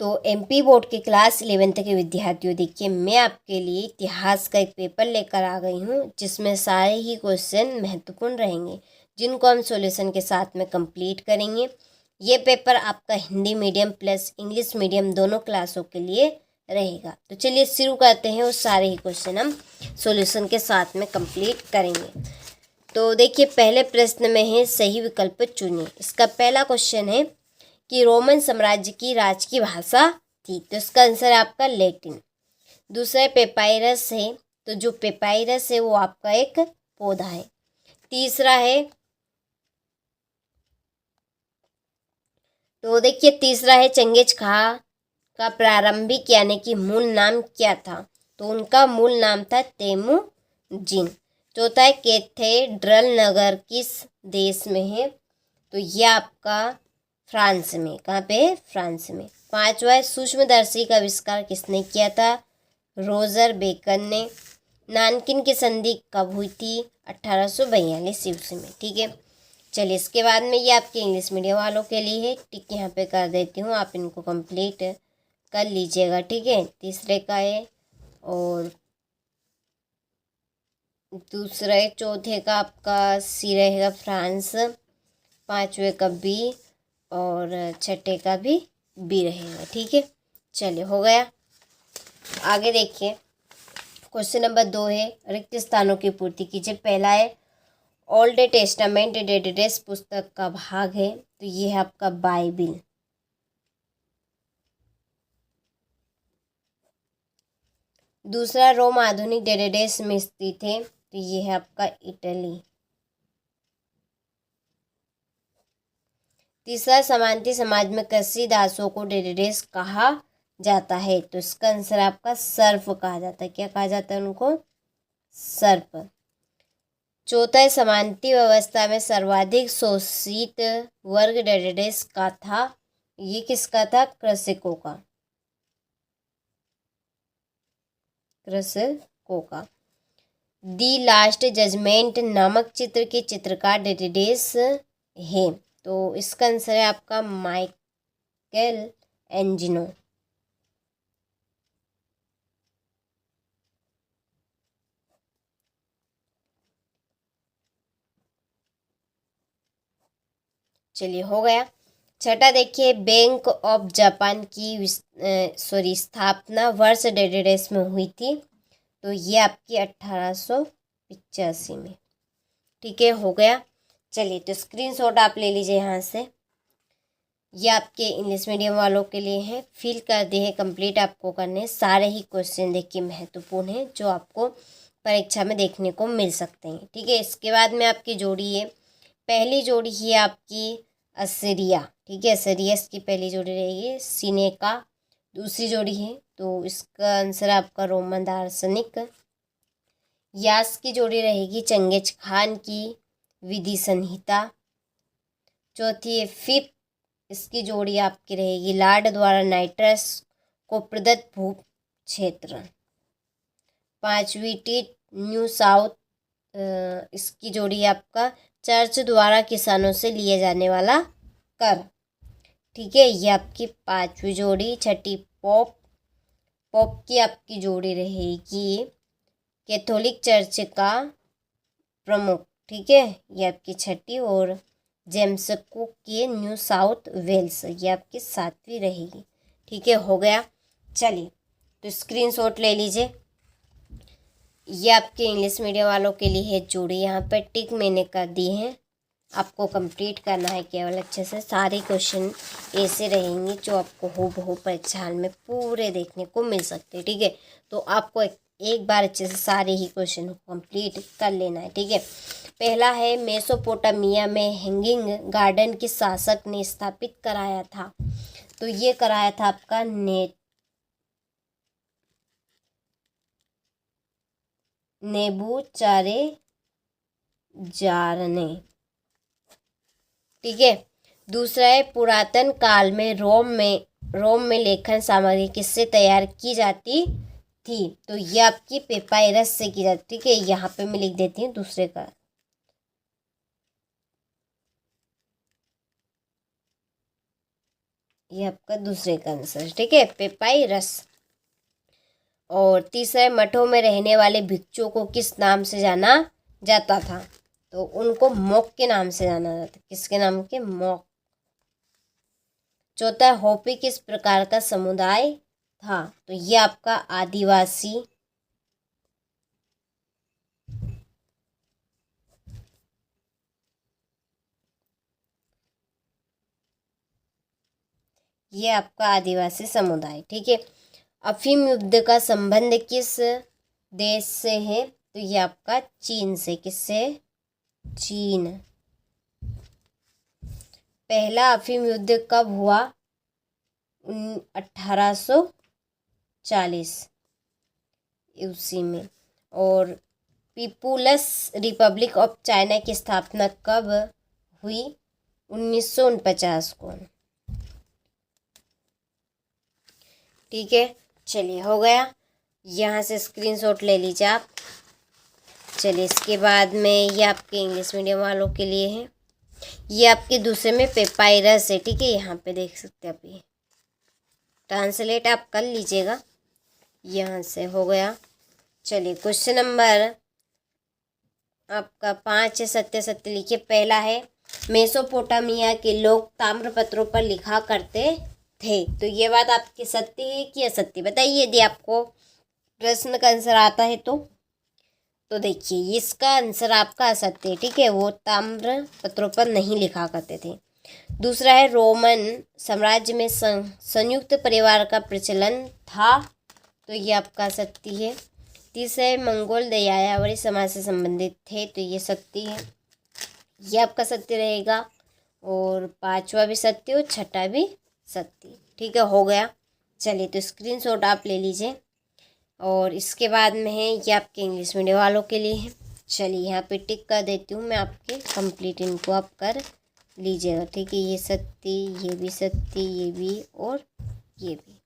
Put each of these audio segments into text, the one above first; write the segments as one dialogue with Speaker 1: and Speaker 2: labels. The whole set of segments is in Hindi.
Speaker 1: तो एमपी बोर्ड के क्लास 11th के विद्यार्थियों, देखिए मैं आपके लिए इतिहास का एक पेपर लेकर आ गई हूँ जिसमें सारे ही क्वेश्चन महत्वपूर्ण रहेंगे, जिनको हम सॉल्यूशन के साथ में कंप्लीट करेंगे। ये पेपर आपका Hindi medium plus English medium दोनों क्लासों के लिए रहेगा। तो चलिए शुरू करते हैं, उस सारे ही क्वेश्चन हम सॉल्यूशन के साथ में कंप्लीट करेंगे। तो देखिए पहले प्रश्न में है सही विकल्प चुनिए। इसका पहला क्वेश्चन है कि रोमन साम्राज्य की राज की भाषा थी, तो इसका आंसर है आपका लैटिन। दूसरा पेपायरस है, तो जो पेपायरस है वो आपका एक पौधा है। तीसरा है, तो देखिए तीसरा है चंगेज खां का प्रारंभिक यानी कि मूल नाम क्या था, तो उनका मूल नाम था तेमुजिन। चौथा है कैथेड्रल नगर किस देश में है, तो यह आपका फ्रांस में। कहाँ पे है? फ्रांस में। पांचवा है सूक्ष्मदर्शी का आविष्कार किसने किया था, रोजर बेकन ने। नानकिन की संधि कब हुई थी, 1842 ईस्वी में। ठीक है, चलिए इसके बाद में ये आपके इंग्लिश मीडियम वालों के लिए है, टिक यहाँ पे कर देती हूँ, आप इनको कंप्लीट कर लीजिएगा। ठीक है, तीसरे का है और दूसरे चौथे का आपका सी रहेगा फ्रांस, पांचवे का बी और छठे का भी बी रहेगा। ठीक है, चलिए हो गया। आगे देखिए क्वेश्चन नंबर 2 है रिक्त स्थानों की पूर्ति कीजिए। पहला है ओल्ड टेस्टामेंट डेडेस पुस्तक का भाग है, तो ये है आपका बाइबिल। दूसरा रोम आधुनिक डेडेस में स्थित है, तो ये है आपका इटली। तीसरा समांति समाज में कृषि दासों को डेडेस कहा जाता है, तो इसका आंसर आपका सर्फ कहा जाता है। क्या कहा जाता है उनको? सर्प। चौथा है समांति व्यवस्था में सर्वाधिक शोषित वर्ग डेडेस का था, ये किसका था? कृषकों का। कृषकों का। दी लास्ट जजमेंट नामक चित्र के चित्रकार डेडेस है, तो इसका आंसर है आपका माइकल एंजिनो। चलिए हो गया। छठा देखिए बैंक ऑफ जापान की स्थापना वर्ष डेडेस में हुई थी, तो ये आपकी 1885 में। ठीक है, हो गया। चलिए तो स्क्रीनशॉट आप ले लीजिए यहाँ से, ये आपके इंग्लिश मीडियम वालों के लिए है। फिल कर दिए हैं, कंप्लीट आपको करने। सारे ही क्वेश्चन देखिए महत्वपूर्ण हैं, जो आपको परीक्षा में देखने को मिल सकते हैं। ठीक है, इसके बाद में आपकी जोड़ी है, पहली जोड़ी है आपकी असीरिया। ठीक है, असीरिया की पहली जोड़ी रहेगी। सिनेका दूसरी जोड़ी है, तो इसका आंसर आपका रोमन दार्शनिक। यास की जोड़ी रहेगी चंगेज खान की विधि संहिता। चौथी है फिफ्थ, इसकी जोड़ी आपकी रहेगी लॉर्ड द्वारा नाइट्रस को प्रदत्त भू क्षेत्र। पांचवी टीट न्यू साउथ, इसकी जोड़ी आपका चर्च द्वारा किसानों से लिए जाने वाला कर। ठीक है, ये आपकी पांचवी जोड़ी। छठी पॉप, पॉप की आपकी जोड़ी रहेगी कैथोलिक चर्च का प्रमुख। ठीक है, ये आपकी छठी। और जेम्स कुक की न्यू साउथ वेल्स, ये आपकी सातवीं रहेगी। ठीक है, हो गया। चलिए तो स्क्रीनशॉट ले लीजिए, ये आपके इंग्लिश मीडियम वालों के लिए है जोड़ी। यहाँ पर टिक मैंने कर दी है, आपको कंप्लीट करना है केवल अच्छे से। सारे क्वेश्चन ऐसे रहेंगे जो आपको हूबहू परीक्षा हाल में पूरे देखने को मिल सकते हैं। ठीक है, तो आपको एक बार अच्छे से सारे ही क्वेश्चन को कंप्लीट कर लेना है। ठीक है, पहला है मेसोपोटामिया में हैंगिंग गार्डन किस शासक ने स्थापित कराया था, तो ये कराया था आपका नेबूचारेजार ने। ठीक है, दूसरा है पुरातन काल में रोम में लेखन सामग्री किससे तैयार की जाती थी, तो ये आपकी पेपायरस से की जाती। ठीक है, यहाँ पे मैं लिख देती हूँ दूसरे का। ये आपका दूसरे का आंसर, ठीक है, पेपाइरस। और तीसरा है, मठों में रहने वाले भिक्षुओं को किस नाम से जाना जाता था? तो उनको मॉक के नाम से जाना जाता, किसके नाम के? मॉक। चौथा है, होपी किस प्रकार का समुदाय था? तो ये आपका आदिवासी। ये आपका आदिवासी समुदाय, ठीक है। अफीम युद्ध का संबंध किस देश से है? तो ये आपका चीन से। किससे? चीन। पहला अफीम युद्ध कब हुआ? 1840 उसी में। और पीपुल्स रिपब्लिक ऑफ चाइना की स्थापना कब हुई? 1949 को, ठीक है। चलिए, हो गया। यहाँ से स्क्रीनशॉट ले लीजिए आप। चलिए, इसके बाद में ये आपके इंग्लिश मीडियम वालों के लिए है। ये आपके दूसरे में पेपाइरस है, ठीक है। यहाँ पे देख सकते हैं, अभी ट्रांसलेट आप कर लीजिएगा। यहाँ से हो गया। चलिए, क्वेश्चन नंबर आपका 5 है, सत्य सत्य लिखिए। पहला है, मेसोपोटामिया के लोग ताम्रपत्रों पर लिखा करते थे। तो ये बात आपकी सत्य है कि असत्य? बताइए, यदि आपको प्रश्न का आंसर आता है तो देखिए, इसका आंसर आपका असत्य है, ठीक है। वो ताम्रपत्रों पर नहीं लिखा करते थे। दूसरा है, रोमन साम्राज्य में संयुक्त परिवार का प्रचलन था। तो ये आपका सत्य है। तीसरा है, मंगोल दयायावरी समाज से संबंधित थे। तो ये सत्य है, ये आपका सत्य रहेगा। और पांचवा भी सत्य और छठा भी सत्य, ठीक है। हो गया। चलिए, तो स्क्रीनशॉट आप ले लीजिए। और इसके बाद में है, ये आपके इंग्लिश मीडियम वालों के लिए है। चलिए, यहाँ पे टिक कर देती हूँ मैं आपके, कंप्लीट इनको आप कर लीजिएगा, ठीक है। ये सत्य, ये भी सत्य, ये भी और ये भी।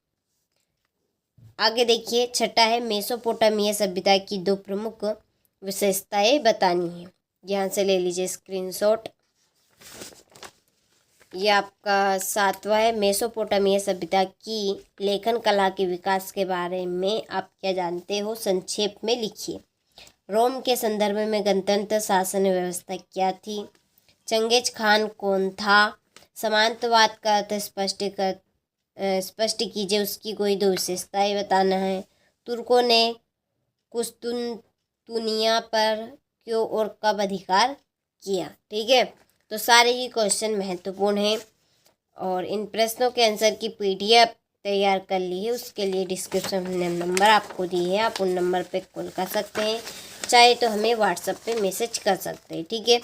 Speaker 1: आगे देखिए, छठा है, मेसोपोटामिया सभ्यता की 2 प्रमुख विशेषताएं बतानी है। यहाँ से ले लीजिए स्क्रीनशॉट। ये आपका 7वां है, मेसोपोटामिया सभ्यता की लेखन कला के विकास के बारे में आप क्या जानते हो? संक्षेप में लिखिए। रोम के संदर्भ में गणतंत्र शासन व्यवस्था क्या थी? चंगेज खान कौन था? समांतवाद का अर्थ स्पष्ट कीजिए, उसकी कोई 2 विशेषताएं बताना है। तुर्कों ने कुस्तुनतुनिया पर क्यों और कब अधिकार किया? ठीक है, तो सारे ही क्वेश्चन महत्वपूर्ण हैं। और इन प्रश्नों के आंसर की PDF तैयार कर ली है, उसके लिए डिस्क्रिप्शन में नंबर आपको दी है, आप उन नंबर पे कॉल कर सकते हैं, चाहे तो हमें व्हाट्सएप पे मैसेज कर सकते हैं, ठीक है।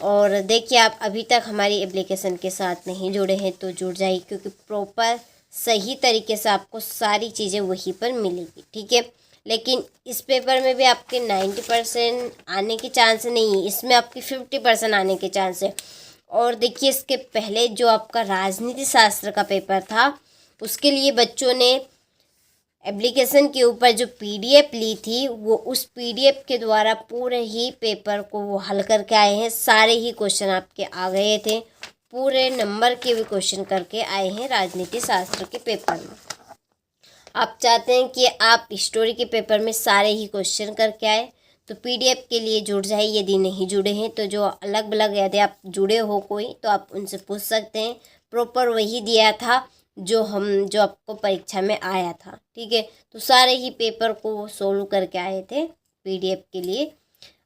Speaker 1: और देखिए, आप अभी तक हमारी एप्लीकेशन के साथ नहीं जुड़े हैं तो जुड़ जाइए, क्योंकि प्रॉपर सही तरीके से आपको सारी चीज़ें वहीं पर मिलेगी, ठीक है। लेकिन इस पेपर में भी आपके 90% आने के चांस नहीं है, इसमें आपकी 50% आने के चांस है। और देखिए, इसके पहले जो आपका राजनीति शास्त्र का पेपर था, उसके लिए बच्चों ने एप्लीकेशन के ऊपर जो PDF ली थी, वो उस PDF के द्वारा पूरे ही पेपर को वो हल करके आए हैं। सारे ही क्वेश्चन आपके आ गए थे, पूरे नंबर के भी क्वेश्चन करके आए हैं राजनीति शास्त्र के पेपर में। आप चाहते हैं कि आप हिस्टोरी के पेपर में सारे ही क्वेश्चन करके आए, तो PDF के लिए जुड़ जाइए। यदि नहीं जुड़े हैं तो जो अलग अलग, यदि आप जुड़े हो कोई, तो आप उनसे पूछ सकते हैं। प्रॉपर वही दिया था जो जो आपको परीक्षा में आया था, ठीक है। तो सारे ही पेपर को सोल्व करके आए थे PDF के लिए।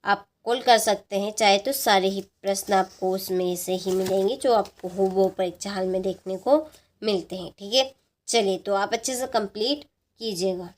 Speaker 1: आप कॉल कर सकते हैं, चाहे तो सारे ही प्रश्न आपको उसमें से ही मिलेंगे जो आपको वो परीक्षा हाल में देखने को मिलते हैं, ठीक है। चलिए, तो आप अच्छे से कंप्लीट कीजिएगा।